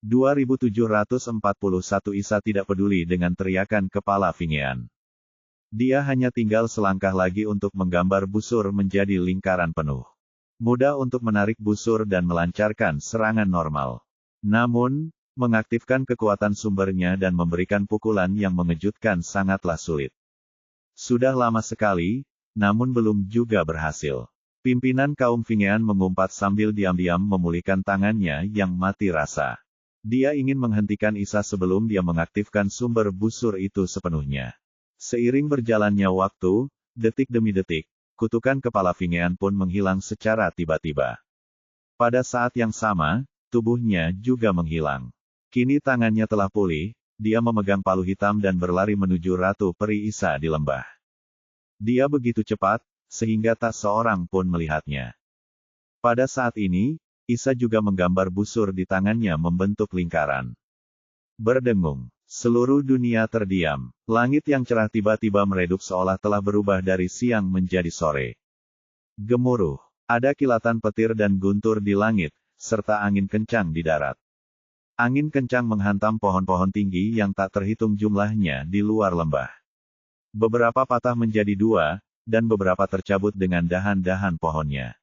2741 Isa tidak peduli dengan teriakan kepala Fingean. Dia hanya tinggal selangkah lagi untuk menggambar busur menjadi lingkaran penuh. Mudah untuk menarik busur dan melancarkan serangan normal. Namun, mengaktifkan kekuatan sumbernya dan memberikan pukulan yang mengejutkan sangatlah sulit. Sudah lama sekali, namun belum juga berhasil. Pimpinan kaum Fingean mengumpat sambil diam-diam memulihkan tangannya yang mati rasa. Dia ingin menghentikan Isa sebelum dia mengaktifkan sumber busur itu sepenuhnya. Seiring berjalannya waktu, detik demi detik, kutukan kepala Fingean pun menghilang secara tiba-tiba. Pada saat yang sama, tubuhnya juga menghilang. Kini tangannya telah pulih, dia memegang palu hitam dan berlari menuju Ratu Peri Isa di lembah. Dia begitu cepat, sehingga tak seorang pun melihatnya. Pada saat ini, Isa juga menggambar busur di tangannya membentuk lingkaran. Berdengung, seluruh dunia terdiam. Langit yang cerah tiba-tiba meredup seolah telah berubah dari siang menjadi sore. Gemuruh, ada kilatan petir dan guntur di langit, serta angin kencang di darat. Angin kencang menghantam pohon-pohon tinggi yang tak terhitung jumlahnya di luar lembah. Beberapa patah menjadi dua, dan beberapa tercabut dengan dahan-dahan pohonnya.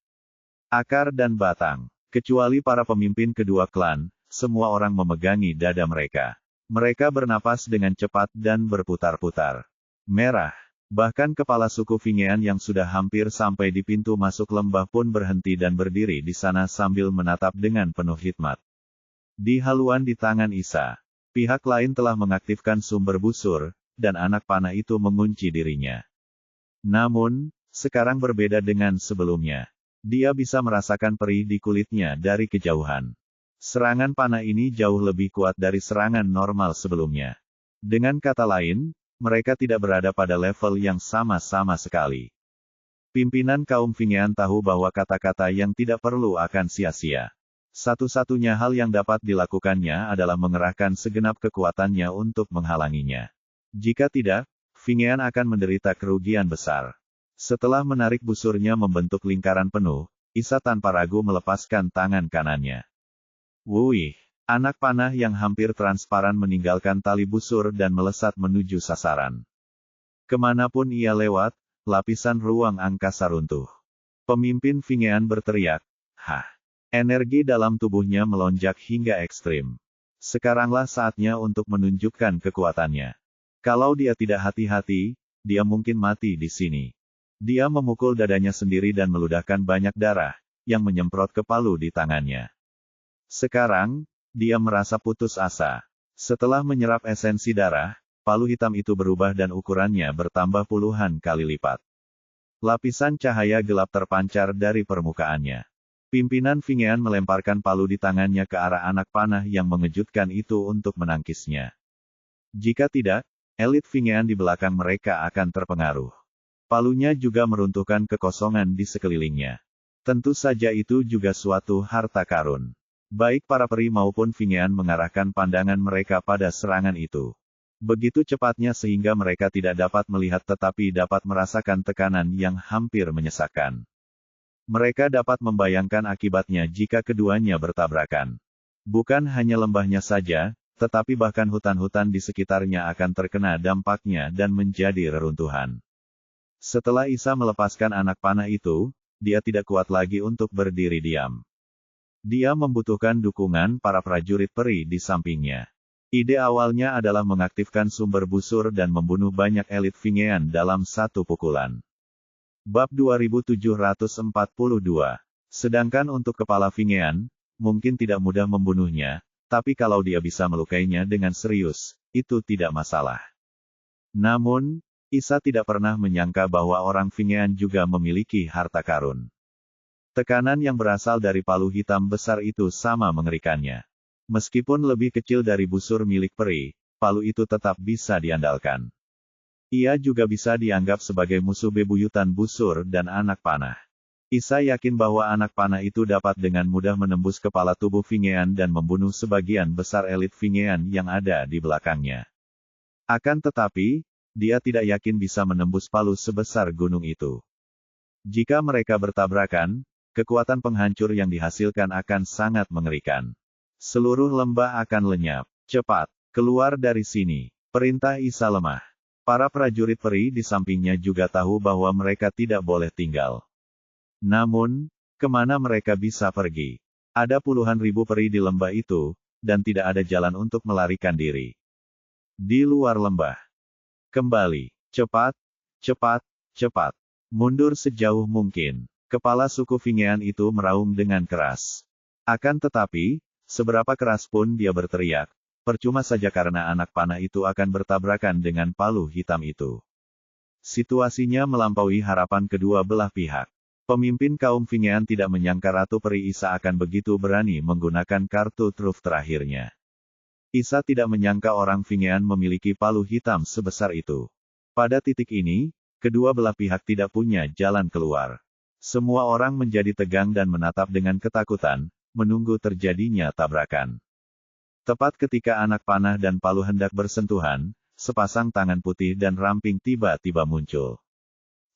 Akar dan batang, kecuali para pemimpin kedua klan, semua orang memegangi dada mereka. Mereka bernapas dengan cepat dan berputar-putar. Merah. Bahkan kepala suku Fingean yang sudah hampir sampai di pintu masuk lembah pun berhenti dan berdiri di sana sambil menatap dengan penuh hikmat. Di haluan di tangan Isa, pihak lain telah mengaktifkan sumber busur, dan anak panah itu mengunci dirinya. Namun, sekarang berbeda dengan sebelumnya. Dia bisa merasakan perih di kulitnya dari kejauhan. Serangan panah ini jauh lebih kuat dari serangan normal sebelumnya. Dengan kata lain, mereka tidak berada pada level yang sama-sama sekali. Pimpinan kaum Fingean tahu bahwa kata-kata yang tidak perlu akan sia-sia. Satu-satunya hal yang dapat dilakukannya adalah mengerahkan segenap kekuatannya untuk menghalanginya. Jika tidak, Fingean akan menderita kerugian besar. Setelah menarik busurnya membentuk lingkaran penuh, Isa tanpa ragu melepaskan tangan kanannya. Wuih, anak panah yang hampir transparan meninggalkan tali busur dan melesat menuju sasaran. Kemanapun ia lewat, lapisan ruang angkasa runtuh. Pemimpin Fingean berteriak, "Hah!" Energi dalam tubuhnya melonjak hingga ekstrim. Sekaranglah saatnya untuk menunjukkan kekuatannya. Kalau dia tidak hati-hati, dia mungkin mati di sini. Dia memukul dadanya sendiri dan meludahkan banyak darah, yang menyemprot ke palu di tangannya. Sekarang, dia merasa putus asa. Setelah menyerap esensi darah, palu hitam itu berubah dan ukurannya bertambah puluhan kali lipat. Lapisan cahaya gelap terpancar dari permukaannya. Pimpinan Fingean melemparkan palu di tangannya ke arah anak panah yang mengejutkan itu untuk menangkisnya. Jika tidak, elit Fingean di belakang mereka akan terpengaruh. Palunya juga meruntuhkan kekosongan di sekelilingnya. Tentu saja itu juga suatu harta karun. Baik para peri maupun Fingean mengarahkan pandangan mereka pada serangan itu. Begitu cepatnya sehingga mereka tidak dapat melihat tetapi dapat merasakan tekanan yang hampir menyesakkan. Mereka dapat membayangkan akibatnya jika keduanya bertabrakan. Bukan hanya lembahnya saja, tetapi bahkan hutan-hutan di sekitarnya akan terkena dampaknya dan menjadi reruntuhan. Setelah Isa melepaskan anak panah itu, dia tidak kuat lagi untuk berdiri diam. Dia membutuhkan dukungan para prajurit peri di sampingnya. Ide awalnya adalah mengaktifkan sumber busur dan membunuh banyak elit Fingean dalam satu pukulan. Bab 2742. Sedangkan untuk kepala Fingean, mungkin tidak mudah membunuhnya, tapi kalau dia bisa melukainya dengan serius, itu tidak masalah. Namun, Isa tidak pernah menyangka bahwa orang Fingean juga memiliki harta karun. Tekanan yang berasal dari palu hitam besar itu sama mengerikannya. Meskipun lebih kecil dari busur milik peri, palu itu tetap bisa diandalkan. Ia juga bisa dianggap sebagai musuh bebuyutan busur dan anak panah. Isa yakin bahwa anak panah itu dapat dengan mudah menembus kepala tubuh Fingean dan membunuh sebagian besar elit Fingean yang ada di belakangnya. Akan tetapi, dia tidak yakin bisa menembus palu sebesar gunung itu. Jika mereka bertabrakan, kekuatan penghancur yang dihasilkan akan sangat mengerikan. Seluruh lembah akan lenyap. Cepat, keluar dari sini. Perintah Isa lemah. Para prajurit peri di sampingnya juga tahu bahwa mereka tidak boleh tinggal. Namun, kemana mereka bisa pergi? Ada puluhan ribu peri di lembah itu, dan tidak ada jalan untuk melarikan diri. Di luar lembah. Kembali. Cepat, cepat, cepat. Mundur sejauh mungkin. Kepala suku Fingean itu meraung dengan keras. Akan tetapi, seberapa keras pun dia berteriak, percuma saja karena anak panah itu akan bertabrakan dengan palu hitam itu. Situasinya melampaui harapan kedua belah pihak. Pemimpin kaum Fingean tidak menyangka Ratu Peri Isa akan begitu berani menggunakan kartu truf terakhirnya. Isa tidak menyangka orang Fingean memiliki palu hitam sebesar itu. Pada titik ini, kedua belah pihak tidak punya jalan keluar. Semua orang menjadi tegang dan menatap dengan ketakutan, menunggu terjadinya tabrakan. Tepat ketika anak panah dan palu hendak bersentuhan, sepasang tangan putih dan ramping tiba-tiba muncul.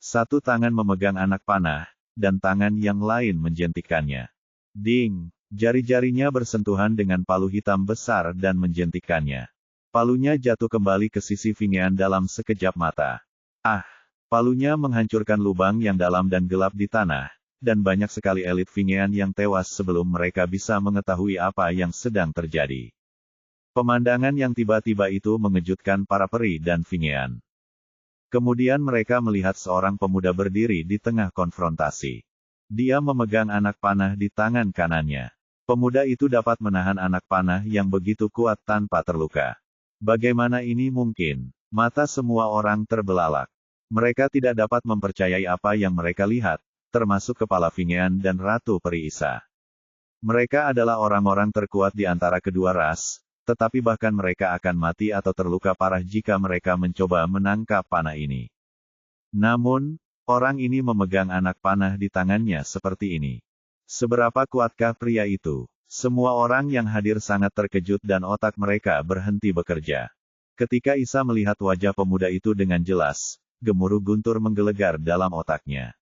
Satu tangan memegang anak panah, dan tangan yang lain menjentikkannya. Ding! Jari-jarinya bersentuhan dengan palu hitam besar dan menjentikkannya. Palunya jatuh kembali ke sisi Fingean dalam sekejap mata. Ah! Palunya menghancurkan lubang yang dalam dan gelap di tanah, dan banyak sekali elit Fingean yang tewas sebelum mereka bisa mengetahui apa yang sedang terjadi. Pemandangan yang tiba-tiba itu mengejutkan para peri dan Fingean. Kemudian mereka melihat seorang pemuda berdiri di tengah konfrontasi. Dia memegang anak panah di tangan kanannya. Pemuda itu dapat menahan anak panah yang begitu kuat tanpa terluka. Bagaimana ini mungkin? Mata semua orang terbelalak. Mereka tidak dapat mempercayai apa yang mereka lihat, termasuk kepala Fingean dan Ratu Peri Isa. Mereka adalah orang-orang terkuat di antara kedua ras, tetapi bahkan mereka akan mati atau terluka parah jika mereka mencoba menangkap panah ini. Namun, orang ini memegang anak panah di tangannya seperti ini. Seberapa kuatkah pria itu? Semua orang yang hadir sangat terkejut dan otak mereka berhenti bekerja. Ketika Isa melihat wajah pemuda itu dengan jelas, gemuruh guntur menggelegar dalam otaknya.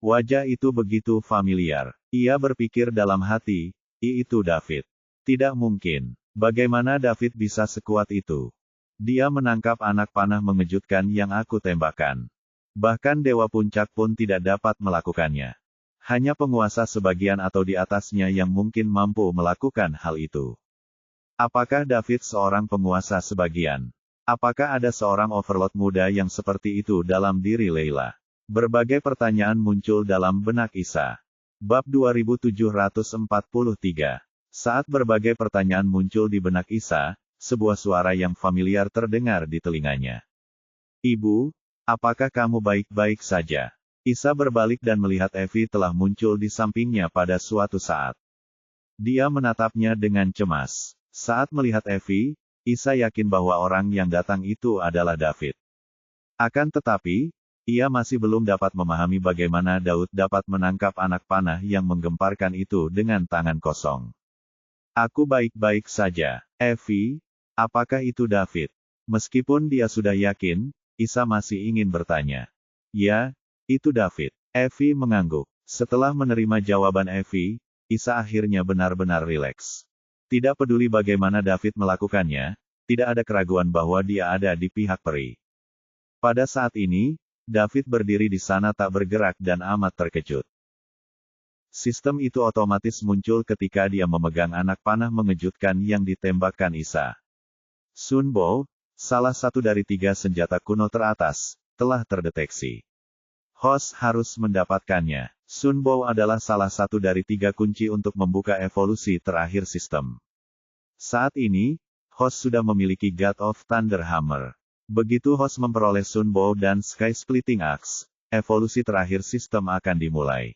Wajah itu begitu familiar. Ia berpikir dalam hati, itu David. Tidak mungkin. Bagaimana David bisa sekuat itu? Dia menangkap anak panah mengejutkan yang aku tembakkan. Bahkan Dewa Puncak pun tidak dapat melakukannya. Hanya penguasa sebagian atau di atasnya yang mungkin mampu melakukan hal itu. Apakah David seorang penguasa sebagian? Apakah ada seorang overlord muda yang seperti itu dalam diri Leila? Berbagai pertanyaan muncul dalam benak Isa. Bab 2743. Saat berbagai pertanyaan muncul di benak Isa, sebuah suara yang familiar terdengar di telinganya. Ibu, apakah kamu baik-baik saja? Isa berbalik dan melihat Evi telah muncul di sampingnya pada suatu saat. Dia menatapnya dengan cemas. Saat melihat Evi, Isa yakin bahwa orang yang datang itu adalah David. Akan tetapi, ia masih belum dapat memahami bagaimana Daud dapat menangkap anak panah yang menggemparkan itu dengan tangan kosong. Aku baik-baik saja. Evi, apakah itu David? Meskipun dia sudah yakin, Isa masih ingin bertanya. Ya, itu David. Evi mengangguk. Setelah menerima jawaban Evi, Isa akhirnya benar-benar rileks. Tidak peduli bagaimana David melakukannya, tidak ada keraguan bahwa dia ada di pihak peri. Pada saat ini, David berdiri di sana tak bergerak dan amat terkejut. Sistem itu otomatis muncul ketika dia memegang anak panah mengejutkan yang ditembakkan Isa. Sun Bo, salah satu dari 3 senjata kuno teratas, telah terdeteksi. Host harus mendapatkannya. Sun Bo adalah salah satu dari 3 kunci untuk membuka evolusi terakhir sistem. Saat ini, Host sudah memiliki God of Thunder Hammer. Begitu Host memperoleh Sun Bo dan Sky Splitting Axe, evolusi terakhir sistem akan dimulai.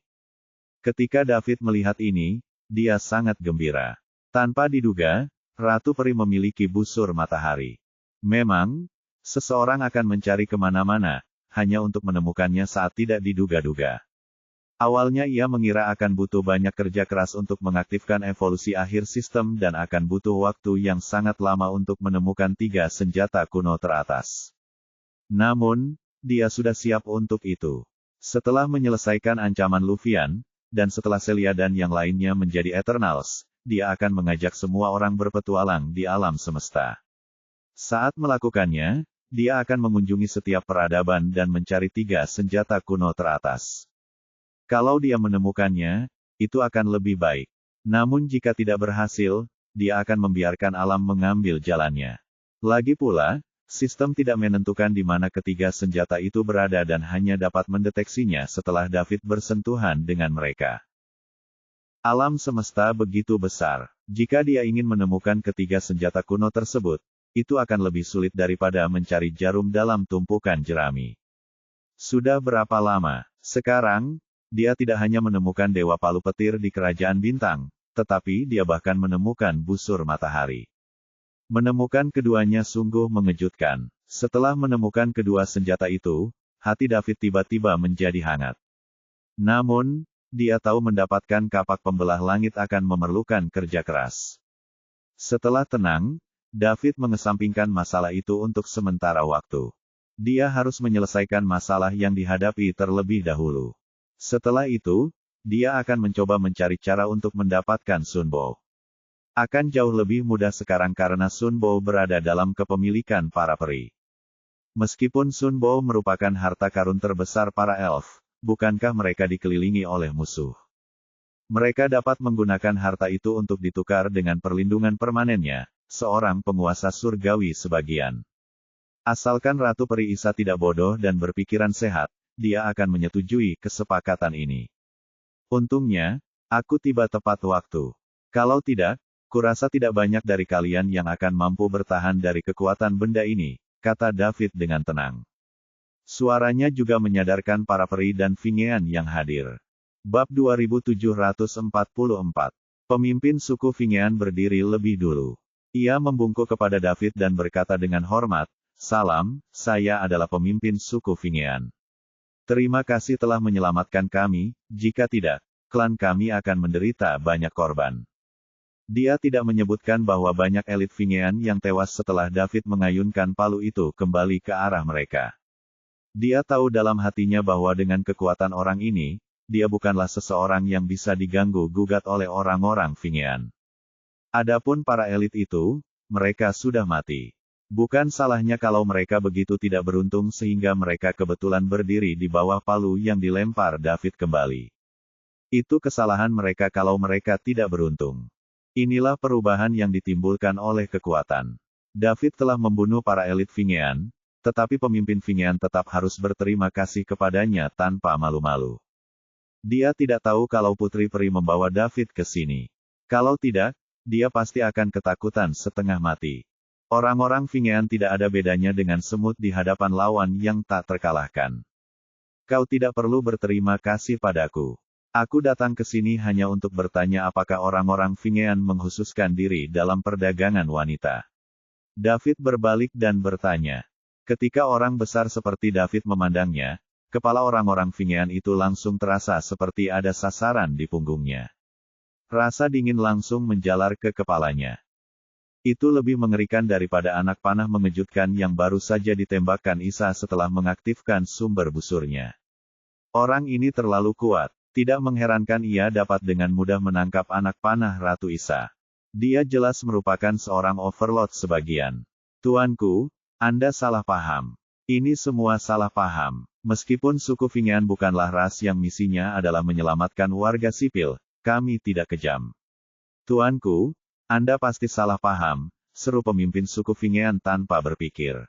Ketika David melihat ini, dia sangat gembira. Tanpa diduga, Ratu Peri memiliki busur matahari. Memang, seseorang akan mencari kemana-mana, hanya untuk menemukannya saat tidak diduga-duga. Awalnya ia mengira akan butuh banyak kerja keras untuk mengaktifkan evolusi akhir sistem dan akan butuh waktu yang sangat lama untuk menemukan 3 senjata kuno teratas. Namun, dia sudah siap untuk itu. Setelah menyelesaikan ancaman Luvian, dan setelah Celia dan yang lainnya menjadi Eternals, dia akan mengajak semua orang berpetualang di alam semesta. Saat melakukannya, dia akan mengunjungi setiap peradaban dan mencari 3 senjata kuno teratas. Kalau dia menemukannya, itu akan lebih baik. Namun jika tidak berhasil, dia akan membiarkan alam mengambil jalannya. Lagi pula, sistem tidak menentukan di mana ketiga senjata itu berada dan hanya dapat mendeteksinya setelah David bersentuhan dengan mereka. Alam semesta begitu besar. Jika dia ingin menemukan ketiga senjata kuno tersebut, itu akan lebih sulit daripada mencari jarum dalam tumpukan jerami. Sudah berapa lama? Sekarang, dia tidak hanya menemukan Dewa Palu Petir di Kerajaan Bintang, tetapi dia bahkan menemukan busur matahari. Menemukan keduanya sungguh mengejutkan. Setelah menemukan kedua senjata itu, hati David tiba-tiba menjadi hangat. Namun, dia tahu mendapatkan kapak pembelah langit akan memerlukan kerja keras. Setelah tenang, David mengesampingkan masalah itu untuk sementara waktu. Dia harus menyelesaikan masalah yang dihadapi terlebih dahulu. Setelah itu, dia akan mencoba mencari cara untuk mendapatkan Sunbow. Akan jauh lebih mudah sekarang karena Sunbow berada dalam kepemilikan para peri. Meskipun Sunbow merupakan harta karun terbesar para elf, bukankah mereka dikelilingi oleh musuh? Mereka dapat menggunakan harta itu untuk ditukar dengan perlindungan permanennya, seorang penguasa surgawi sebagian. Asalkan Ratu Peri Isa tidak bodoh dan berpikiran sehat, dia akan menyetujui kesepakatan ini. Untungnya, aku tiba tepat waktu. Kalau tidak, kurasa tidak banyak dari kalian yang akan mampu bertahan dari kekuatan benda ini, kata David dengan tenang. Suaranya juga menyadarkan para peri dan Fingean yang hadir. Bab 2744. Pemimpin suku Fingean berdiri lebih dulu. Ia membungkuk kepada David dan berkata dengan hormat, "Salam, saya adalah pemimpin suku Fingean. Terima kasih telah menyelamatkan kami, jika tidak, klan kami akan menderita banyak korban." Dia tidak menyebutkan bahwa banyak elit Fingean yang tewas setelah David mengayunkan palu itu kembali ke arah mereka. Dia tahu dalam hatinya bahwa dengan kekuatan orang ini, dia bukanlah seseorang yang bisa diganggu-gugat oleh orang-orang Fingean. Adapun para elit itu, mereka sudah mati. Bukan salahnya kalau mereka begitu tidak beruntung sehingga mereka kebetulan berdiri di bawah palu yang dilempar David kembali. Itu kesalahan mereka kalau mereka tidak beruntung. Inilah perubahan yang ditimbulkan oleh kekuatan. David telah membunuh para elit Fingean, tetapi pemimpin Fingean tetap harus berterima kasih kepadanya tanpa malu-malu. Dia tidak tahu kalau Putri Peri membawa David ke sini. Kalau tidak, dia pasti akan ketakutan setengah mati. Orang-orang Fingean tidak ada bedanya dengan semut di hadapan lawan yang tak terkalahkan. Kau tidak perlu berterima kasih padaku. Aku datang ke sini hanya untuk bertanya apakah orang-orang Fingean menghususkan diri dalam perdagangan wanita. David berbalik dan bertanya. Ketika orang besar seperti David memandangnya, kepala orang-orang Fingean itu langsung terasa seperti ada sasaran di punggungnya. Rasa dingin langsung menjalar ke kepalanya. Itu lebih mengerikan daripada anak panah mengejutkan yang baru saja ditembakkan Isa setelah mengaktifkan sumber busurnya. Orang ini terlalu kuat. Tidak mengherankan ia dapat dengan mudah menangkap anak panah Ratu Isa. Dia jelas merupakan seorang overlord sebagian. Tuanku, Anda salah paham. Ini semua salah paham. Meskipun suku Fingean bukanlah ras yang misinya adalah menyelamatkan warga sipil, kami tidak kejam. Tuanku, Anda pasti salah paham, seru pemimpin suku Fingean tanpa berpikir.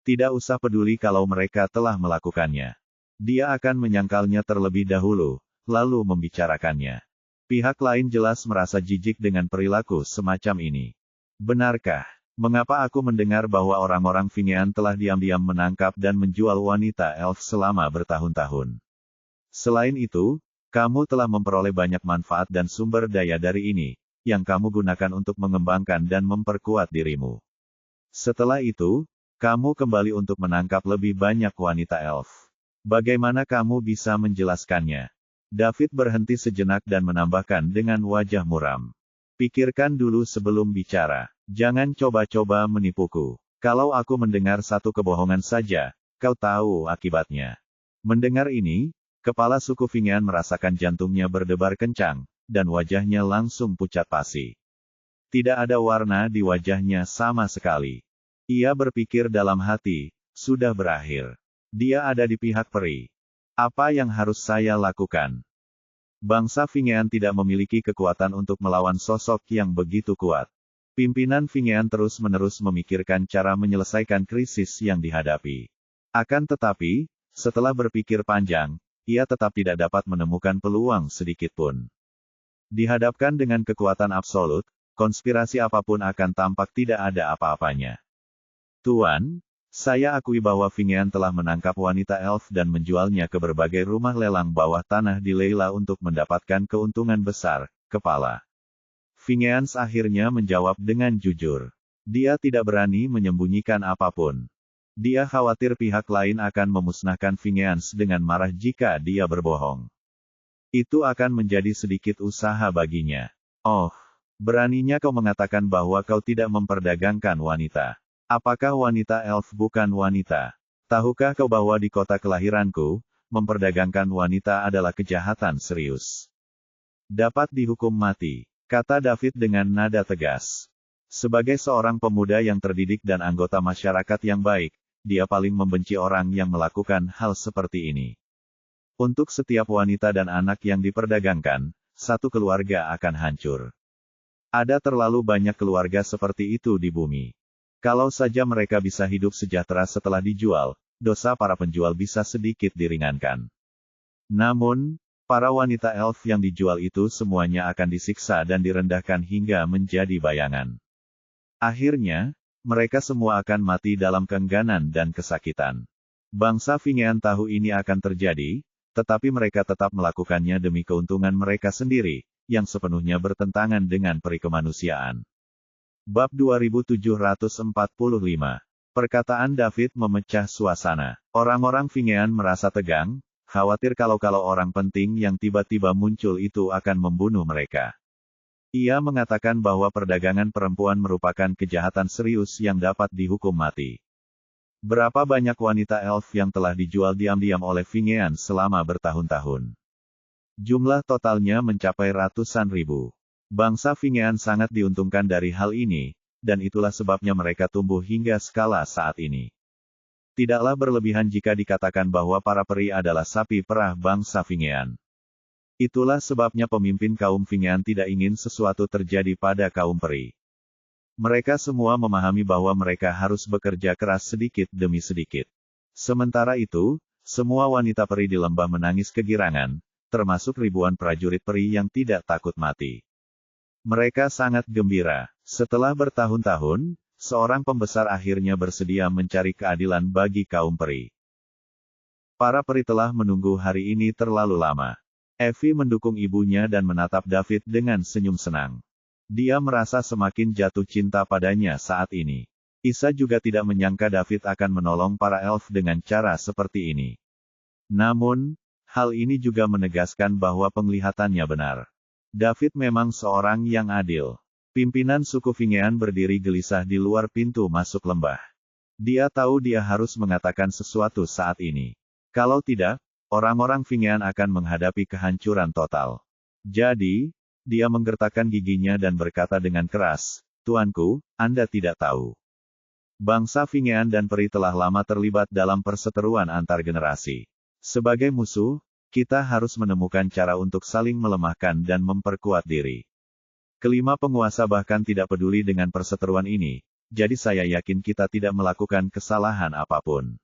Tidak usah peduli kalau mereka telah melakukannya. Dia akan menyangkalnya terlebih dahulu, lalu membicarakannya. Pihak lain jelas merasa jijik dengan perilaku semacam ini. Benarkah? Mengapa aku mendengar bahwa orang-orang Fingean telah diam-diam menangkap dan menjual wanita elf selama bertahun-tahun? Selain itu, kamu telah memperoleh banyak manfaat dan sumber daya dari ini, yang kamu gunakan untuk mengembangkan dan memperkuat dirimu. Setelah itu, kamu kembali untuk menangkap lebih banyak wanita elf. Bagaimana kamu bisa menjelaskannya? David berhenti sejenak dan menambahkan dengan wajah muram. Pikirkan dulu sebelum bicara. Jangan coba-coba menipuku. Kalau aku mendengar satu kebohongan saja, kau tahu akibatnya. Mendengar ini, kepala suku Fingean merasakan jantungnya berdebar kencang, dan wajahnya langsung pucat pasi. Tidak ada warna di wajahnya sama sekali. Ia berpikir dalam hati, sudah berakhir. Dia ada di pihak peri. Apa yang harus saya lakukan? Bangsa Fingean tidak memiliki kekuatan untuk melawan sosok yang begitu kuat. Pimpinan Fingean terus-menerus memikirkan cara menyelesaikan krisis yang dihadapi. Akan tetapi, setelah berpikir panjang, ia tetap tidak dapat menemukan peluang sedikit pun. Dihadapkan dengan kekuatan absolut, konspirasi apapun akan tampak tidak ada apa-apanya. Tuan, saya akui bahwa Fingean telah menangkap wanita elf dan menjualnya ke berbagai rumah lelang bawah tanah di Leila untuk mendapatkan keuntungan besar, Kepala. Fingeans akhirnya menjawab dengan jujur. Dia tidak berani menyembunyikan apapun. Dia khawatir pihak lain akan memusnahkan Fingeans dengan marah jika dia berbohong. Itu akan menjadi sedikit usaha baginya. Oh, beraninya kau mengatakan bahwa kau tidak memperdagangkan wanita. Apakah wanita elf bukan wanita? Tahukah kau bahwa di kota kelahiranku, memperdagangkan wanita adalah kejahatan serius. Dapat dihukum mati, kata David dengan nada tegas. Sebagai seorang pemuda yang terdidik dan anggota masyarakat yang baik, dia paling membenci orang yang melakukan hal seperti ini. Untuk setiap wanita dan anak yang diperdagangkan, satu keluarga akan hancur. Ada terlalu banyak keluarga seperti itu di bumi. Kalau saja mereka bisa hidup sejahtera setelah dijual, dosa para penjual bisa sedikit diringankan. Namun, para wanita elf yang dijual itu semuanya akan disiksa dan direndahkan hingga menjadi bayangan. Akhirnya, mereka semua akan mati dalam keengganan dan kesakitan. Bangsa Fingean tahu ini akan terjadi, tetapi mereka tetap melakukannya demi keuntungan mereka sendiri, yang sepenuhnya bertentangan dengan peri kemanusiaan. Bab 2745. Perkataan David memecah suasana. Orang-orang Fingean merasa tegang, khawatir kalau orang penting yang tiba-tiba muncul itu akan membunuh mereka. Ia mengatakan bahwa perdagangan perempuan merupakan kejahatan serius yang dapat dihukum mati. Berapa banyak wanita elf yang telah dijual diam-diam oleh Fingean selama bertahun-tahun? Jumlah totalnya mencapai ratusan ribu. Bangsa Fingean sangat diuntungkan dari hal ini, dan itulah sebabnya mereka tumbuh hingga skala saat ini. Tidaklah berlebihan jika dikatakan bahwa para peri adalah sapi perah bangsa Fingean. Itulah sebabnya pemimpin kaum Fingean tidak ingin sesuatu terjadi pada kaum peri. Mereka semua memahami bahwa mereka harus bekerja keras sedikit demi sedikit. Sementara itu, semua wanita peri di lembah menangis kegirangan, termasuk ribuan prajurit peri yang tidak takut mati. Mereka sangat gembira. Setelah bertahun-tahun, seorang pembesar akhirnya bersedia mencari keadilan bagi kaum peri. Para peri telah menunggu hari ini terlalu lama. Evie mendukung ibunya dan menatap David dengan senyum senang. Dia merasa semakin jatuh cinta padanya saat ini. Isa juga tidak menyangka David akan menolong para elf dengan cara seperti ini. Namun, hal ini juga menegaskan bahwa penglihatannya benar. David memang seorang yang adil. Pimpinan suku Fingean berdiri gelisah di luar pintu masuk lembah. Dia tahu dia harus mengatakan sesuatu saat ini. Kalau tidak, orang-orang Fingean akan menghadapi kehancuran total. Jadi, dia menggertakkan giginya dan berkata dengan keras, "Tuanku, Anda tidak tahu. Bangsa Fingean dan peri telah lama terlibat dalam perseteruan antar generasi. Sebagai musuh, kita harus menemukan cara untuk saling melemahkan dan memperkuat diri. Kelima penguasa bahkan tidak peduli dengan perseteruan ini, jadi saya yakin kita tidak melakukan kesalahan apapun.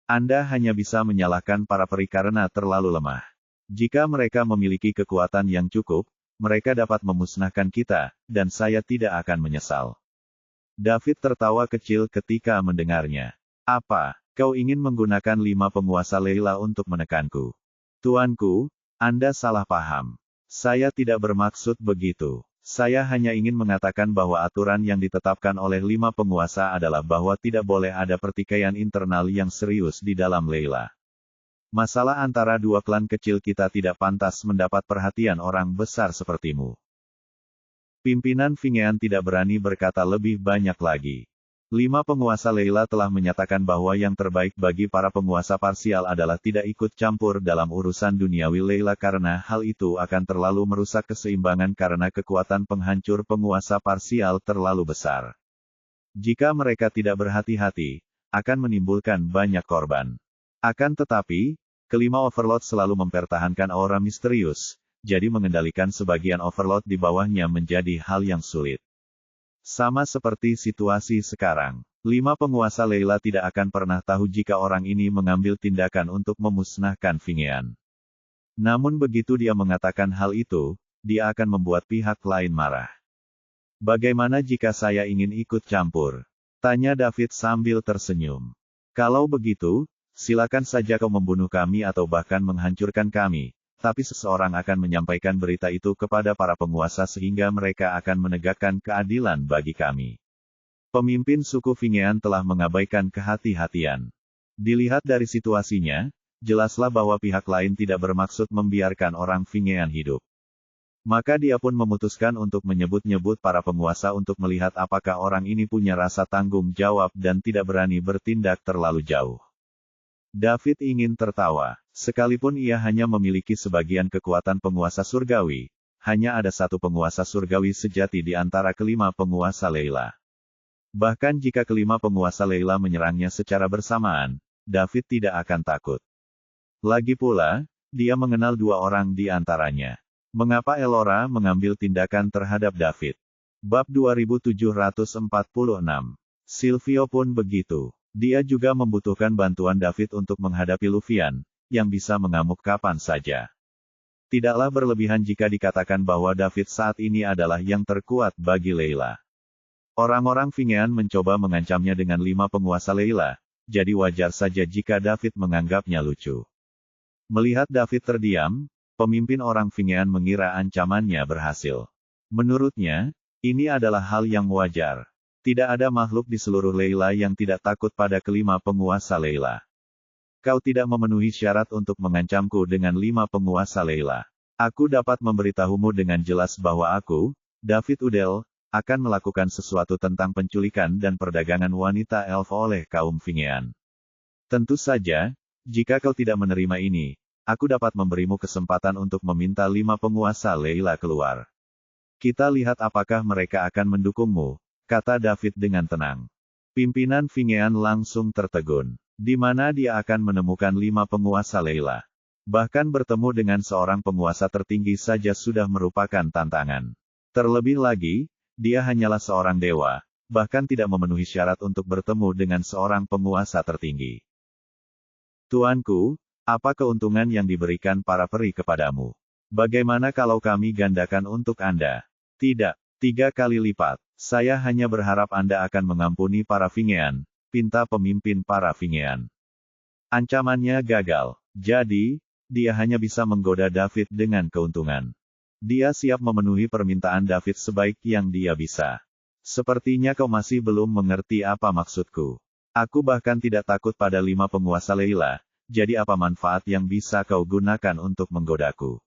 Anda hanya bisa menyalahkan para peri karena terlalu lemah. Jika mereka memiliki kekuatan yang cukup, mereka dapat memusnahkan kita, dan saya tidak akan menyesal." David tertawa kecil ketika mendengarnya. "Apa, kau ingin menggunakan 5 penguasa Leila untuk menekanku?" "Tuanku, Anda salah paham. Saya tidak bermaksud begitu. Saya hanya ingin mengatakan bahwa aturan yang ditetapkan oleh 5 penguasa adalah bahwa tidak boleh ada pertikaian internal yang serius di dalam Leila. Masalah antara dua klan kecil kita tidak pantas mendapat perhatian orang besar sepertimu." Pimpinan Fingean tidak berani berkata lebih banyak lagi. 5 penguasa Leila telah menyatakan bahwa yang terbaik bagi para penguasa parsial adalah tidak ikut campur dalam urusan duniawi Leila karena hal itu akan terlalu merusak keseimbangan karena kekuatan penghancur penguasa parsial terlalu besar. Jika mereka tidak berhati-hati, akan menimbulkan banyak korban. Akan tetapi, kelima Overlord selalu mempertahankan aura misterius, jadi mengendalikan sebagian Overlord di bawahnya menjadi hal yang sulit. Sama seperti situasi sekarang, 5 penguasa Leila tidak akan pernah tahu jika orang ini mengambil tindakan untuk memusnahkan Fingean. Namun begitu dia mengatakan hal itu, dia akan membuat pihak lain marah. Bagaimana jika saya ingin ikut campur? Tanya David sambil tersenyum. Kalau begitu, silakan saja kau membunuh kami atau bahkan menghancurkan kami. Tapi seseorang akan menyampaikan berita itu kepada para penguasa sehingga mereka akan menegakkan keadilan bagi kami. Pemimpin suku Fingean telah mengabaikan kehati-hatian. Dilihat dari situasinya, jelaslah bahwa pihak lain tidak bermaksud membiarkan orang Fingean hidup. Maka dia pun memutuskan untuk menyebut-nyebut para penguasa untuk melihat apakah orang ini punya rasa tanggung jawab dan tidak berani bertindak terlalu jauh. David ingin tertawa. Sekalipun ia hanya memiliki sebagian kekuatan penguasa surgawi, hanya ada satu penguasa surgawi sejati di antara kelima penguasa Leila. Bahkan jika kelima penguasa Leila menyerangnya secara bersamaan, David tidak akan takut. Lagi pula, dia mengenal 2 orang di antaranya. Mengapa Elora mengambil tindakan terhadap David? Bab 2746. Silvio pun begitu. Dia juga membutuhkan bantuan David untuk menghadapi Luvian, yang bisa mengamuk kapan saja. Tidaklah berlebihan jika dikatakan bahwa David saat ini adalah yang terkuat bagi Leila. Orang-orang Fingean mencoba mengancamnya dengan 5 penguasa Leila, jadi wajar saja jika David menganggapnya lucu. Melihat David terdiam, pemimpin orang Fingean mengira ancamannya berhasil. Menurutnya, ini adalah hal yang wajar. Tidak ada makhluk di seluruh Leila yang tidak takut pada kelima penguasa Leila. Kau tidak memenuhi syarat untuk mengancamku dengan 5 penguasa Leila. Aku dapat memberitahumu dengan jelas bahwa aku, David Udel, akan melakukan sesuatu tentang penculikan dan perdagangan wanita elf oleh kaum Fingean. Tentu saja, jika kau tidak menerima ini, aku dapat memberimu kesempatan untuk meminta 5 penguasa Leila keluar. Kita lihat apakah mereka akan mendukungmu, kata David dengan tenang. Pimpinan Fingean langsung tertegun. Di mana dia akan menemukan 5 penguasa Leila. Bahkan bertemu dengan seorang penguasa tertinggi saja sudah merupakan tantangan. Terlebih lagi, dia hanyalah seorang dewa, bahkan tidak memenuhi syarat untuk bertemu dengan seorang penguasa tertinggi. Tuanku, apa keuntungan yang diberikan para peri kepadamu? Bagaimana kalau kami gandakan untuk Anda? Tidak, 3 kali lipat. Saya hanya berharap Anda akan mengampuni para Fingean, pinta pemimpin para Fingean. Ancamannya gagal. Jadi, dia hanya bisa menggoda David dengan keuntungan. Dia siap memenuhi permintaan David sebaik yang dia bisa. Sepertinya kau masih belum mengerti apa maksudku. Aku bahkan tidak takut pada 5 penguasa Leila, jadi apa manfaat yang bisa kau gunakan untuk menggodaku?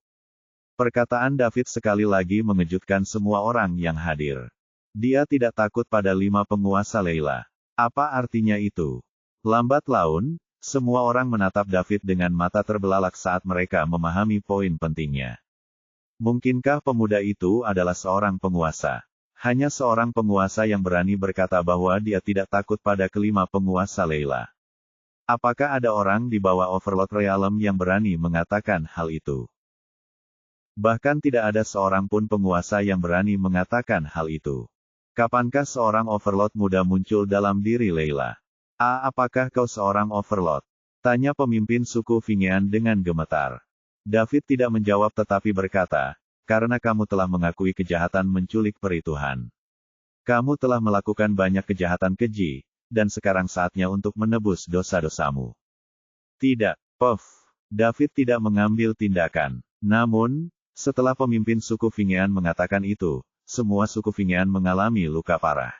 Perkataan David sekali lagi mengejutkan semua orang yang hadir. Dia tidak takut pada 5 penguasa Leila. Apa artinya itu? Lambat laun, semua orang menatap David dengan mata terbelalak saat mereka memahami poin pentingnya. Mungkinkah pemuda itu adalah seorang penguasa? Hanya seorang penguasa yang berani berkata bahwa dia tidak takut pada kelima penguasa Leila. Apakah ada orang di bawah Overlord Realm yang berani mengatakan hal itu? Bahkan tidak ada seorang pun penguasa yang berani mengatakan hal itu. Kapankah seorang Overlord muda muncul dalam diri Leila? Apakah kau seorang Overlord? Tanya pemimpin suku Fingean dengan gemetar. David tidak menjawab tetapi berkata, karena kamu telah mengakui kejahatan menculik peri Tuhan. Kamu telah melakukan banyak kejahatan keji, dan sekarang saatnya untuk menebus dosa-dosamu. Tidak, David tidak mengambil tindakan. Namun, setelah pemimpin suku Fingean mengatakan itu, semua suku Fingean mengalami luka parah.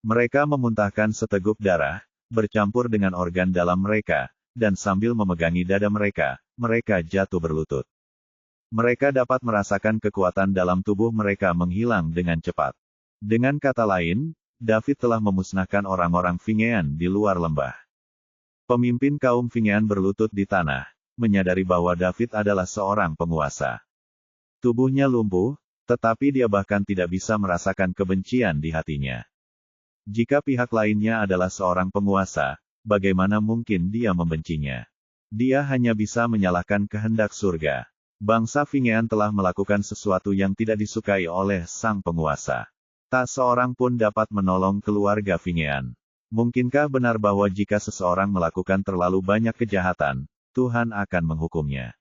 Mereka memuntahkan seteguk darah, bercampur dengan organ dalam mereka, dan sambil memegangi dada mereka, mereka jatuh berlutut. Mereka dapat merasakan kekuatan dalam tubuh mereka menghilang dengan cepat. Dengan kata lain, David telah memusnahkan orang-orang Fingean di luar lembah. Pemimpin kaum Fingean berlutut di tanah, menyadari bahwa David adalah seorang penguasa. Tubuhnya lumpuh, tetapi dia bahkan tidak bisa merasakan kebencian di hatinya. Jika pihak lainnya adalah seorang penguasa, bagaimana mungkin dia membencinya? Dia hanya bisa menyalahkan kehendak surga. Bangsa Fingean telah melakukan sesuatu yang tidak disukai oleh sang penguasa. Tak seorang pun dapat menolong keluarga Fingean. Mungkinkah benar bahwa jika seseorang melakukan terlalu banyak kejahatan, Tuhan akan menghukumnya?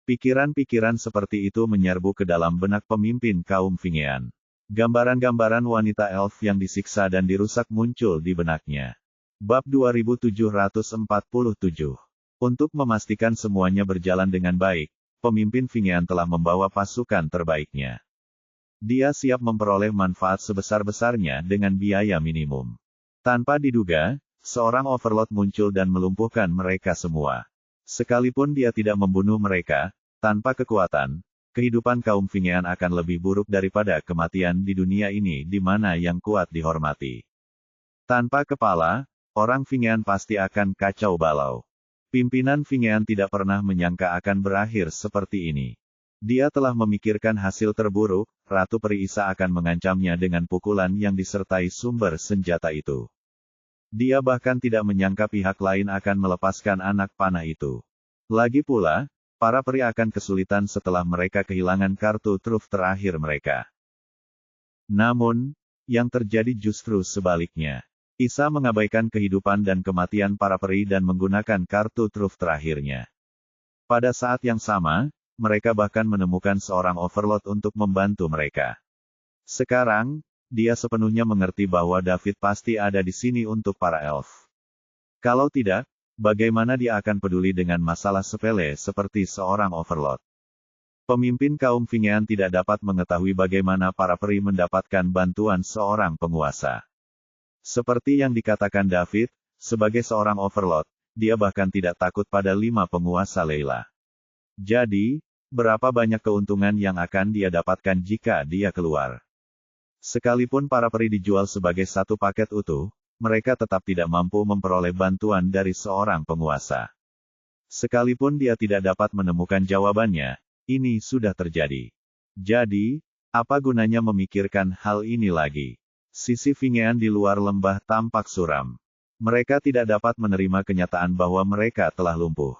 Pikiran-pikiran seperti itu menyerbu ke dalam benak pemimpin kaum Fingean. Gambaran-gambaran wanita elf yang disiksa dan dirusak muncul di benaknya. Bab 2747. Untuk memastikan semuanya berjalan dengan baik, pemimpin Fingean telah membawa pasukan terbaiknya. Dia siap memperoleh manfaat sebesar-besarnya dengan biaya minimum. Tanpa diduga, seorang overlord muncul dan melumpuhkan mereka semua. Sekalipun dia tidak membunuh mereka, tanpa kekuatan, kehidupan kaum Fingean akan lebih buruk daripada kematian di dunia ini di mana yang kuat dihormati. Tanpa kepala, orang Fingean pasti akan kacau balau. Pimpinan Fingean tidak pernah menyangka akan berakhir seperti ini. Dia telah memikirkan hasil terburuk, Ratu Peri Isa akan mengancamnya dengan pukulan yang disertai sumber senjata itu. Dia bahkan tidak menyangka pihak lain akan melepaskan anak panah itu. Lagi pula, para peri akan kesulitan setelah mereka kehilangan kartu truf terakhir mereka. Namun, yang terjadi justru sebaliknya. Isa mengabaikan kehidupan dan kematian para peri dan menggunakan kartu truf terakhirnya. Pada saat yang sama, mereka bahkan menemukan seorang overlord untuk membantu mereka. Sekarang, dia sepenuhnya mengerti bahwa David pasti ada di sini untuk para elf. Kalau tidak, bagaimana dia akan peduli dengan masalah sepele seperti seorang overlord? Pemimpin kaum Fingean tidak dapat mengetahui bagaimana para peri mendapatkan bantuan seorang penguasa. Seperti yang dikatakan David, sebagai seorang overlord, dia bahkan tidak takut pada 5 penguasa Leila. Jadi, berapa banyak keuntungan yang akan dia dapatkan jika dia keluar? Sekalipun para peri dijual sebagai satu paket utuh, mereka tetap tidak mampu memperoleh bantuan dari seorang penguasa. Sekalipun dia tidak dapat menemukan jawabannya, ini sudah terjadi. Jadi, apa gunanya memikirkan hal ini lagi? Sisi Fingean di luar lembah tampak suram. Mereka tidak dapat menerima kenyataan bahwa mereka telah lumpuh.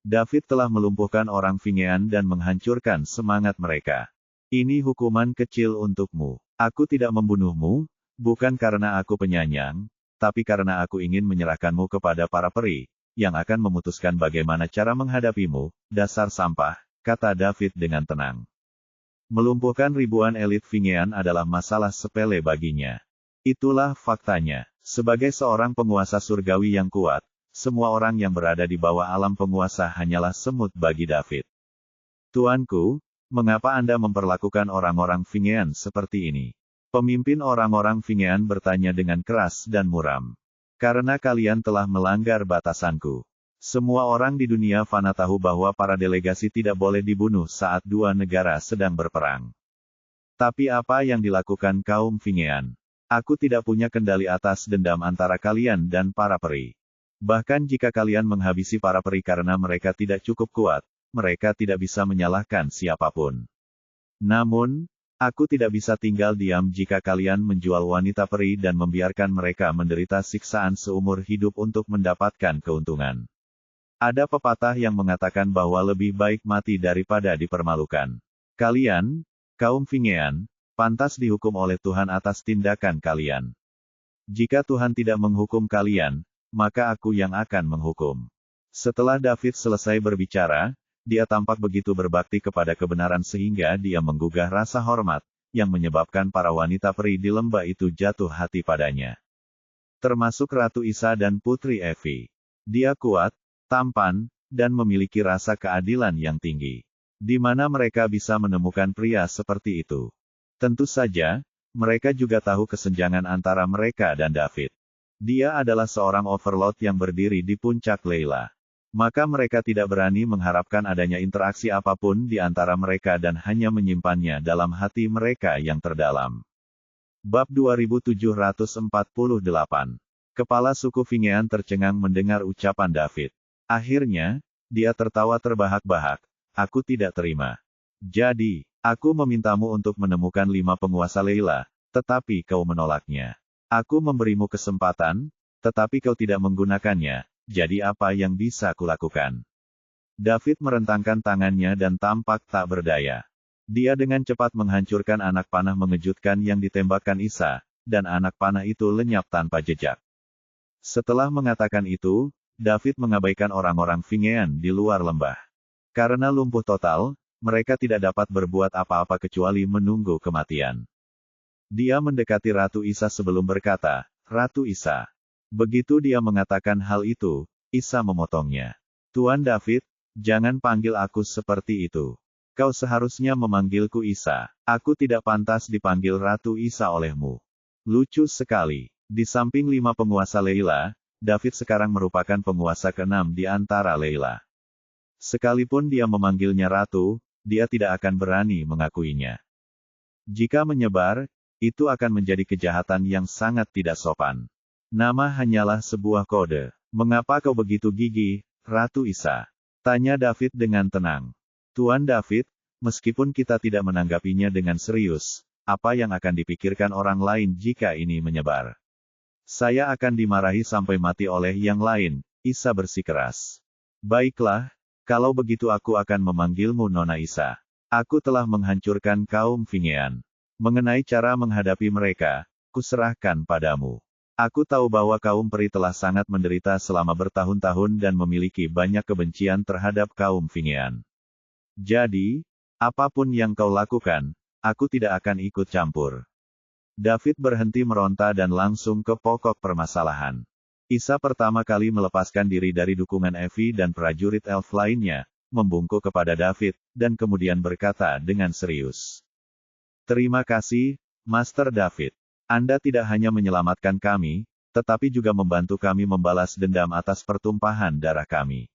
David telah melumpuhkan orang Fingean dan menghancurkan semangat mereka. Ini hukuman kecil untukmu. Aku tidak membunuhmu, bukan karena aku penyayang, tapi karena aku ingin menyerahkanmu kepada para peri, yang akan memutuskan bagaimana cara menghadapimu, dasar sampah, kata David dengan tenang. Melumpuhkan ribuan elit Fingean adalah masalah sepele baginya. Itulah faktanya. Sebagai seorang penguasa surgawi yang kuat, semua orang yang berada di bawah alam penguasa hanyalah semut bagi David. Tuanku, mengapa Anda memperlakukan orang-orang Fingean seperti ini? Pemimpin orang-orang Fingean bertanya dengan keras dan muram. Karena kalian telah melanggar batasanku. Semua orang di dunia fana tahu bahwa para delegasi tidak boleh dibunuh saat dua negara sedang berperang. Tapi apa yang dilakukan kaum Fingean? Aku tidak punya kendali atas dendam antara kalian dan para peri. Bahkan jika kalian menghabisi para peri karena mereka tidak cukup kuat, mereka tidak bisa menyalahkan siapapun. Namun, aku tidak bisa tinggal diam jika kalian menjual wanita peri dan membiarkan mereka menderita siksaan seumur hidup untuk mendapatkan keuntungan. Ada pepatah yang mengatakan bahwa lebih baik mati daripada dipermalukan. Kalian, kaum Fingean, pantas dihukum oleh Tuhan atas tindakan kalian. Jika Tuhan tidak menghukum kalian, maka aku yang akan menghukum. Setelah David selesai berbicara, dia tampak begitu berbakti kepada kebenaran sehingga dia menggugah rasa hormat, yang menyebabkan para wanita peri di lembah itu jatuh hati padanya. Termasuk Ratu Isa dan Putri Evi. Dia kuat, tampan, dan memiliki rasa keadilan yang tinggi. Di mana mereka bisa menemukan pria seperti itu? Tentu saja, mereka juga tahu kesenjangan antara mereka dan David. Dia adalah seorang overlord yang berdiri di puncak Leila. Maka mereka tidak berani mengharapkan adanya interaksi apapun di antara mereka dan hanya menyimpannya dalam hati mereka yang terdalam. Bab 2748. Kepala suku Fingean tercengang mendengar ucapan David. Akhirnya, dia tertawa terbahak-bahak. Aku tidak terima. Jadi, aku memintamu untuk menemukan 5 penguasa Leila, tetapi kau menolaknya. Aku memberimu kesempatan, tetapi kau tidak menggunakannya, jadi apa yang bisa kulakukan? David merentangkan tangannya dan tampak tak berdaya. Dia dengan cepat menghancurkan anak panah mengejutkan yang ditembakkan Isa, dan anak panah itu lenyap tanpa jejak. Setelah mengatakan itu, David mengabaikan orang-orang Fingean di luar lembah. Karena lumpuh total, mereka tidak dapat berbuat apa-apa kecuali menunggu kematian. Dia mendekati Ratu Isa sebelum berkata, "Ratu Isa." Begitu dia mengatakan hal itu, Isa memotongnya. "Tuan David, jangan panggil aku seperti itu. Kau seharusnya memanggilku Isa. Aku tidak pantas dipanggil Ratu Isa olehmu." Lucu sekali. Di samping 5 penguasa Leila, David sekarang merupakan penguasa ke-6 di antara Leila. Sekalipun dia memanggilnya Ratu, dia tidak akan berani mengakuinya. Jika menyebar, itu akan menjadi kejahatan yang sangat tidak sopan. Nama hanyalah sebuah kode. "Mengapa kau begitu gigih, Ratu Isa?" tanya David dengan tenang. "Tuan David, meskipun kita tidak menanggapinya dengan serius, apa yang akan dipikirkan orang lain jika ini menyebar? Saya akan dimarahi sampai mati oleh yang lain," Isa bersikeras. "Baiklah, kalau begitu aku akan memanggilmu Nona Isa. Aku telah menghancurkan kaum Fingean. Mengenai cara menghadapi mereka, kuserahkan padamu. Aku tahu bahwa kaum peri telah sangat menderita selama bertahun-tahun dan memiliki banyak kebencian terhadap kaum Fingean. Jadi, apapun yang kau lakukan, aku tidak akan ikut campur." David berhenti meronta dan langsung ke pokok permasalahan. Isa pertama kali melepaskan diri dari dukungan Evie dan prajurit elf lainnya, membungkuk kepada David, dan kemudian berkata dengan serius. "Terima kasih, Master David. Anda tidak hanya menyelamatkan kami, tetapi juga membantu kami membalas dendam atas pertumpahan darah kami.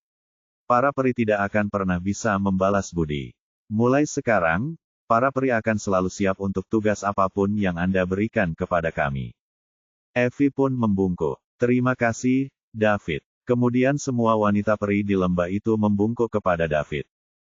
Para peri tidak akan pernah bisa membalas budi. Mulai sekarang, para peri akan selalu siap untuk tugas apapun yang Anda berikan kepada kami." Evie pun membungkuk. "Terima kasih, David." Kemudian semua wanita peri di lembah itu membungkuk kepada David.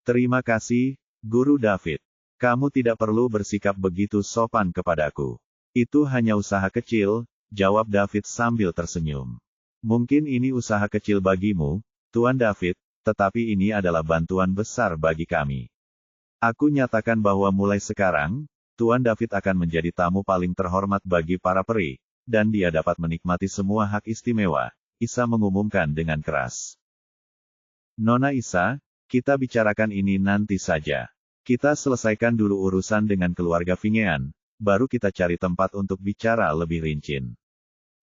"Terima kasih, Guru David. Kamu tidak perlu bersikap begitu sopan kepadaku. Itu hanya usaha kecil," jawab David sambil tersenyum. "Mungkin ini usaha kecil bagimu, Tuan David, tetapi ini adalah bantuan besar bagi kami. Aku nyatakan bahwa mulai sekarang, Tuan David akan menjadi tamu paling terhormat bagi para peri, dan dia dapat menikmati semua hak istimewa," Isa mengumumkan dengan keras. "Nona Isa, kita bicarakan ini nanti saja. Kita selesaikan dulu urusan dengan keluarga Fingean, baru kita cari tempat untuk bicara lebih rinci.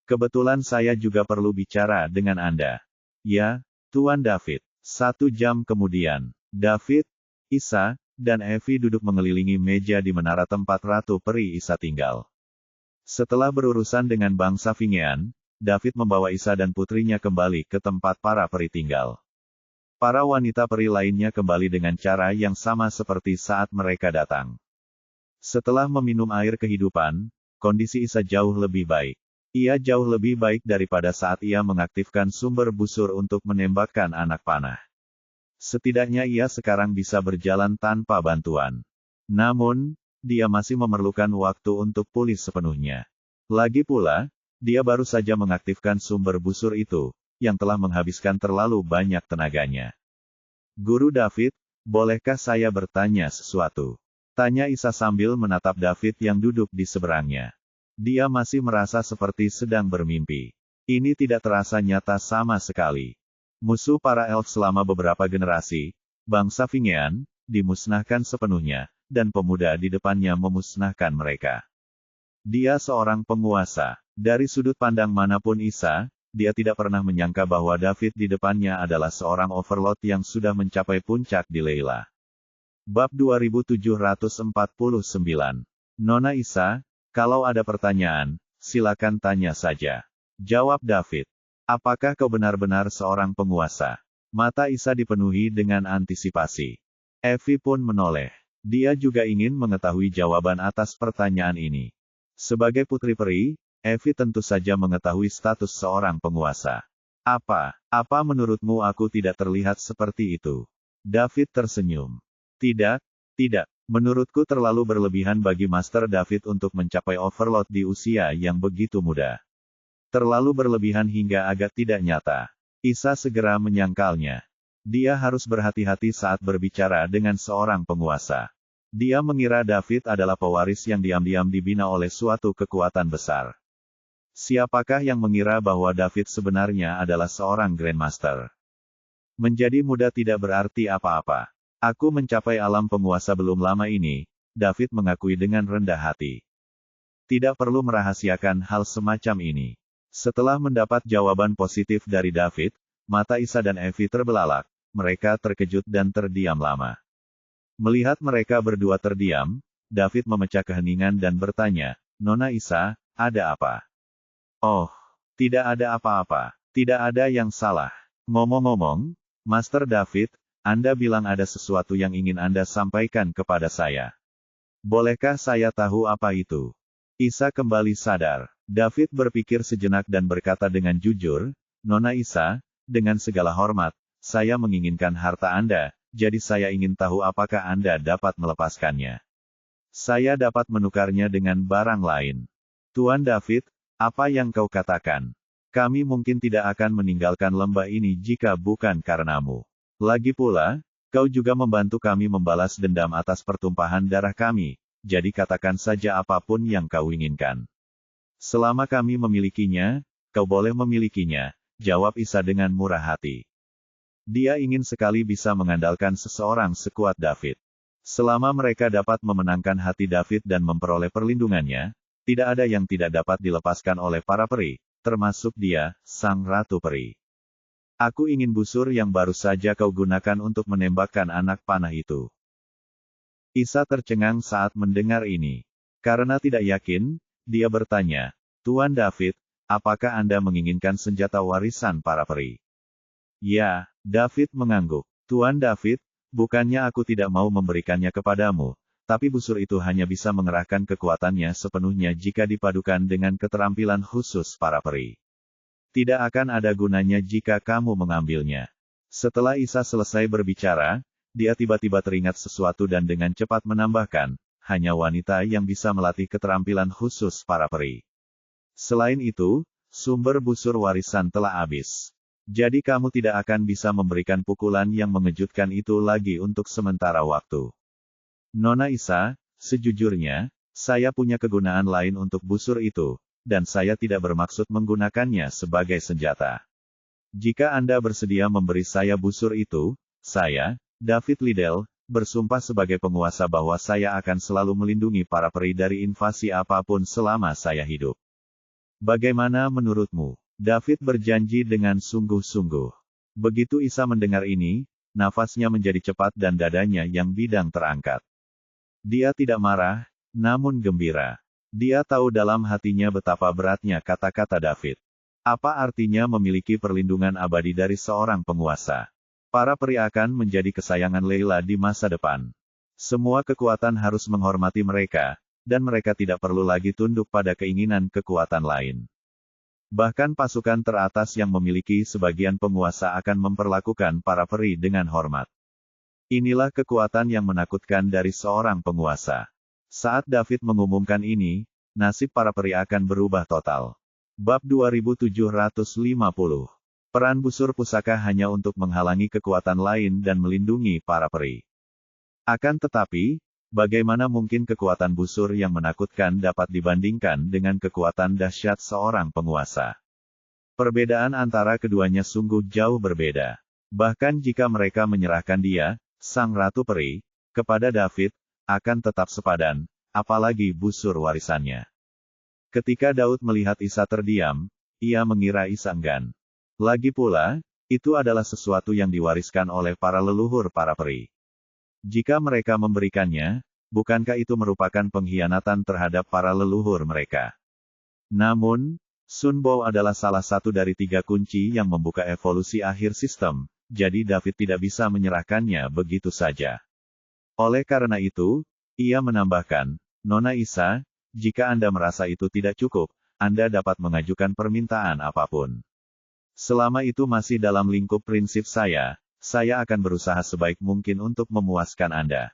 Kebetulan saya juga perlu bicara dengan Anda." "Ya, Tuan David." 1 jam kemudian, David, Isa, dan Evie duduk mengelilingi meja di menara tempat Ratu Peri Isa tinggal. Setelah berurusan dengan bangsa Fingean, David membawa Isa dan putrinya kembali ke tempat para peri tinggal. Para wanita peri lainnya kembali dengan cara yang sama seperti saat mereka datang. Setelah meminum air kehidupan, kondisi Isa jauh lebih baik. Ia jauh lebih baik daripada saat ia mengaktifkan sumber busur untuk menembakkan anak panah. Setidaknya ia sekarang bisa berjalan tanpa bantuan. Namun, dia masih memerlukan waktu untuk pulih sepenuhnya. Lagi pula, dia baru saja mengaktifkan sumber busur itu, yang telah menghabiskan terlalu banyak tenaganya. "Guru David, bolehkah saya bertanya sesuatu?" tanya Isa sambil menatap David yang duduk di seberangnya. Dia masih merasa seperti sedang bermimpi. Ini tidak terasa nyata sama sekali. Musuh para elf selama beberapa generasi, bangsa Fingean, dimusnahkan sepenuhnya, dan pemuda di depannya memusnahkan mereka. Dia seorang penguasa. Dari sudut pandang manapun Isa, dia tidak pernah menyangka bahwa David di depannya adalah seorang overlord yang sudah mencapai puncak di Leila. Bab 2749. Nona Isa, kalau ada pertanyaan, silakan tanya saja. Jawab David. "Apakah kau benar-benar seorang penguasa?" Mata Isa dipenuhi dengan antisipasi. Evie pun menoleh. Dia juga ingin mengetahui jawaban atas pertanyaan ini. Sebagai putri peri, Evie tentu saja mengetahui status seorang penguasa. Apa menurutmu aku tidak terlihat seperti itu? David tersenyum. Tidak. Menurutku terlalu berlebihan bagi Master David untuk mencapai Overlord di usia yang begitu muda. Terlalu berlebihan hingga agak tidak nyata. Isa segera menyangkalnya. Dia harus berhati-hati saat berbicara dengan seorang penguasa. Dia mengira David adalah pewaris yang diam-diam dibina oleh suatu kekuatan besar. Siapakah yang mengira bahwa David sebenarnya adalah seorang Grandmaster? Menjadi muda tidak berarti apa-apa. Aku mencapai alam penguasa belum lama ini, David mengakui dengan rendah hati. Tidak perlu merahasiakan hal semacam ini. Setelah mendapat jawaban positif dari David, mata Isa dan Evie terbelalak, mereka terkejut dan terdiam lama. Melihat mereka berdua terdiam, David memecah keheningan dan bertanya, "Nona Isa, ada apa?" "Oh, tidak ada apa-apa. Tidak ada yang salah. Ngomong-ngomong, Master David, Anda bilang ada sesuatu yang ingin Anda sampaikan kepada saya. Bolehkah saya tahu apa itu?" Isa kembali sadar. David berpikir sejenak dan berkata dengan jujur, "Nona Isa, dengan segala hormat, saya menginginkan harta Anda, jadi saya ingin tahu apakah Anda dapat melepaskannya. Saya dapat menukarnya dengan barang lain." "Tuan David, apa yang kau katakan? Kami mungkin tidak akan meninggalkan lembah ini jika bukan karenamu. Lagi pula, kau juga membantu kami membalas dendam atas pertumpahan darah kami, jadi katakan saja apapun yang kau inginkan." "Selama kami memilikinya, kau boleh memilikinya," jawab Isa dengan murah hati. Dia ingin sekali bisa mengandalkan seseorang sekuat David. Selama mereka dapat memenangkan hati David dan memperoleh perlindungannya, tidak ada yang tidak dapat dilepaskan oleh para peri, termasuk dia, sang ratu peri. "Aku ingin busur yang baru saja kau gunakan untuk menembakkan anak panah itu." Isa tercengang saat mendengar ini. Karena tidak yakin, dia bertanya, "Tuan David, apakah Anda menginginkan senjata warisan para peri?" "Ya," David mengangguk. "Tuan David, bukannya aku tidak mau memberikannya kepadamu, tapi busur itu hanya bisa mengerahkan kekuatannya sepenuhnya jika dipadukan dengan keterampilan khusus para peri. Tidak akan ada gunanya jika kamu mengambilnya." Setelah Isa selesai berbicara, dia tiba-tiba teringat sesuatu dan dengan cepat menambahkan, "Hanya wanita yang bisa melatih keterampilan khusus para peri. Selain itu, sumber busur warisan telah habis. Jadi kamu tidak akan bisa memberikan pukulan yang mengejutkan itu lagi untuk sementara waktu." "Nona Isa, sejujurnya, saya punya kegunaan lain untuk busur itu, dan saya tidak bermaksud menggunakannya sebagai senjata. Jika Anda bersedia memberi saya busur itu, saya, David Liddell, bersumpah sebagai penguasa bahwa saya akan selalu melindungi para peri dari invasi apapun selama saya hidup. Bagaimana menurutmu?" David berjanji dengan sungguh-sungguh. Begitu Isa mendengar ini, nafasnya menjadi cepat dan dadanya yang bidang terangkat. Dia tidak marah, namun gembira. Dia tahu dalam hatinya betapa beratnya kata-kata David. Apa artinya memiliki perlindungan abadi dari seorang penguasa? Para peri akan menjadi kesayangan Layla di masa depan. Semua kekuatan harus menghormati mereka, dan mereka tidak perlu lagi tunduk pada keinginan kekuatan lain. Bahkan pasukan teratas yang memiliki sebagian penguasa akan memperlakukan para peri dengan hormat. Inilah kekuatan yang menakutkan dari seorang penguasa. Saat David mengumumkan ini, nasib para peri akan berubah total. Bab 2750. Peran busur pusaka hanya untuk menghalangi kekuatan lain dan melindungi para peri. Akan tetapi, bagaimana mungkin kekuatan busur yang menakutkan dapat dibandingkan dengan kekuatan dahsyat seorang penguasa? Perbedaan antara keduanya sungguh jauh berbeda. Bahkan jika mereka menyerahkan dia, sang ratu peri, kepada David, akan tetap sepadan, apalagi busur warisannya. Ketika Daud melihat Isa terdiam, ia mengira Isa enggan. Lagi pula, itu adalah sesuatu yang diwariskan oleh para leluhur para peri. Jika mereka memberikannya, bukankah itu merupakan pengkhianatan terhadap para leluhur mereka? Namun, Sun Bo adalah salah satu dari 3 kunci yang membuka evolusi akhir sistem, jadi David tidak bisa menyerahkannya begitu saja. Oleh karena itu, ia menambahkan, "Nona Isa, jika Anda merasa itu tidak cukup, Anda dapat mengajukan permintaan apapun. Selama itu masih dalam lingkup prinsip saya akan berusaha sebaik mungkin untuk memuaskan Anda.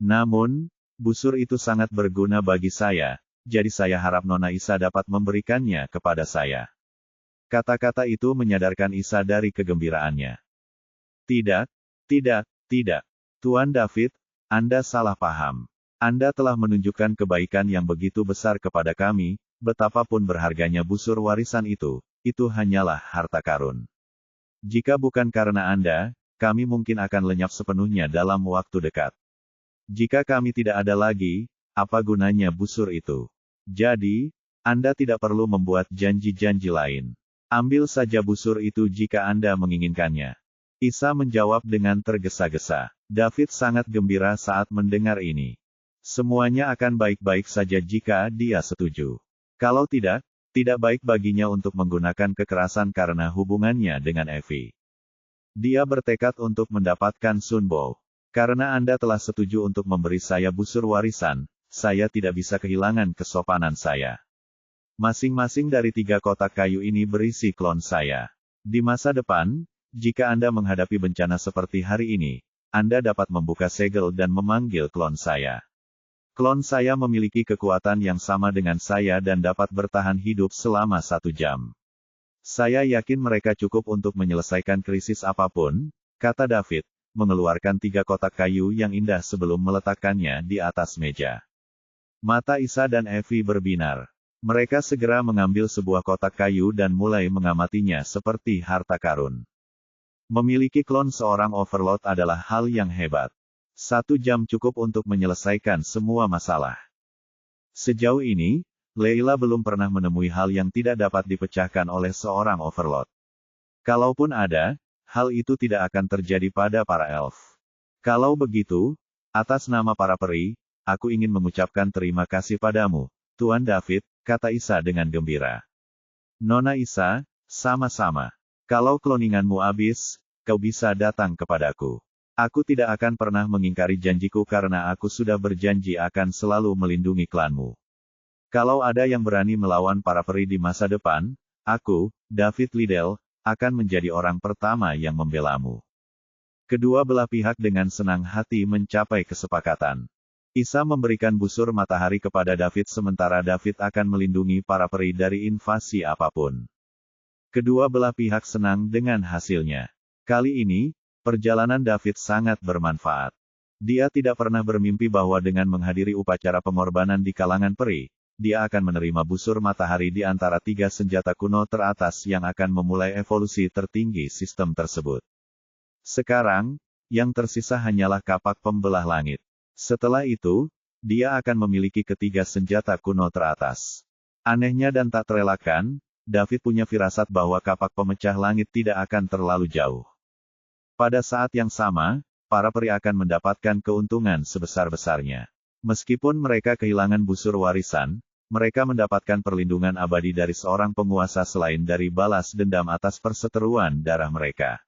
Namun, busur itu sangat berguna bagi saya, jadi saya harap Nona Isa dapat memberikannya kepada saya. Kata-kata itu menyadarkan Isa dari kegembiraannya. Tidak, tidak, tidak. Tuan David, Anda salah paham. Anda telah menunjukkan kebaikan yang begitu besar kepada kami, betapapun berharganya busur warisan itu hanyalah harta karun. Jika bukan karena Anda, kami mungkin akan lenyap sepenuhnya dalam waktu dekat. Jika kami tidak ada lagi, apa gunanya busur itu? Jadi, Anda tidak perlu membuat janji-janji lain. Ambil saja busur itu jika Anda menginginkannya. Isa menjawab dengan tergesa-gesa. David sangat gembira saat mendengar ini. Semuanya akan baik-baik saja jika dia setuju. Kalau tidak, tidak baik baginya untuk menggunakan kekerasan karena hubungannya dengan Evie. Dia bertekad untuk mendapatkan Sunbow. Karena Anda telah setuju untuk memberi saya busur warisan, saya tidak bisa kehilangan kesopanan saya. Masing-masing dari 3 kotak kayu ini berisi klon saya. Di masa depan, jika Anda menghadapi bencana seperti hari ini, Anda dapat membuka segel dan memanggil klon saya. Klon saya memiliki kekuatan yang sama dengan saya dan dapat bertahan hidup selama 1 jam. Saya yakin mereka cukup untuk menyelesaikan krisis apapun, kata David, mengeluarkan 3 kotak kayu yang indah sebelum meletakkannya di atas meja. Mata Isa dan Evie berbinar. Mereka segera mengambil sebuah kotak kayu dan mulai mengamatinya seperti harta karun. Memiliki klon seorang overlord adalah hal yang hebat. 1 jam cukup untuk menyelesaikan semua masalah. Sejauh ini, Leila belum pernah menemui hal yang tidak dapat dipecahkan oleh seorang overlord. Kalaupun ada, hal itu tidak akan terjadi pada para elf. Kalau begitu, atas nama para peri, aku ingin mengucapkan terima kasih padamu, Tuan David, kata Isa dengan gembira. Nona Isa, sama-sama. Kalau kloninganmu habis, kau bisa datang kepadaku. Aku tidak akan pernah mengingkari janjiku karena aku sudah berjanji akan selalu melindungi klanmu. Kalau ada yang berani melawan para peri di masa depan, aku, David Liddell, akan menjadi orang pertama yang membelamu. Kedua belah pihak dengan senang hati mencapai kesepakatan. Isa memberikan busur matahari kepada David sementara David akan melindungi para peri dari invasi apapun. Kedua belah pihak senang dengan hasilnya. Kali ini, perjalanan David sangat bermanfaat. Dia tidak pernah bermimpi bahwa dengan menghadiri upacara pengorbanan di kalangan peri, dia akan menerima busur matahari di antara 3 senjata kuno teratas yang akan memulai evolusi tertinggi sistem tersebut. Sekarang, yang tersisa hanyalah kapak pembelah langit. Setelah itu, dia akan memiliki ketiga senjata kuno teratas. Anehnya dan tak terelakkan, David punya firasat bahwa kapak pemecah langit tidak akan terlalu jauh. Pada saat yang sama, para peri akan mendapatkan keuntungan sebesar-besarnya. Meskipun mereka kehilangan busur warisan, mereka mendapatkan perlindungan abadi dari seorang penguasa selain dari balas dendam atas perseteruan darah mereka.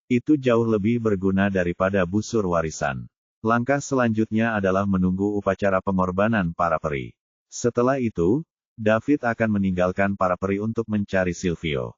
Itu jauh lebih berguna daripada busur warisan. Langkah selanjutnya adalah menunggu upacara pengorbanan para peri. Setelah itu, David akan meninggalkan para peri untuk mencari Silvio.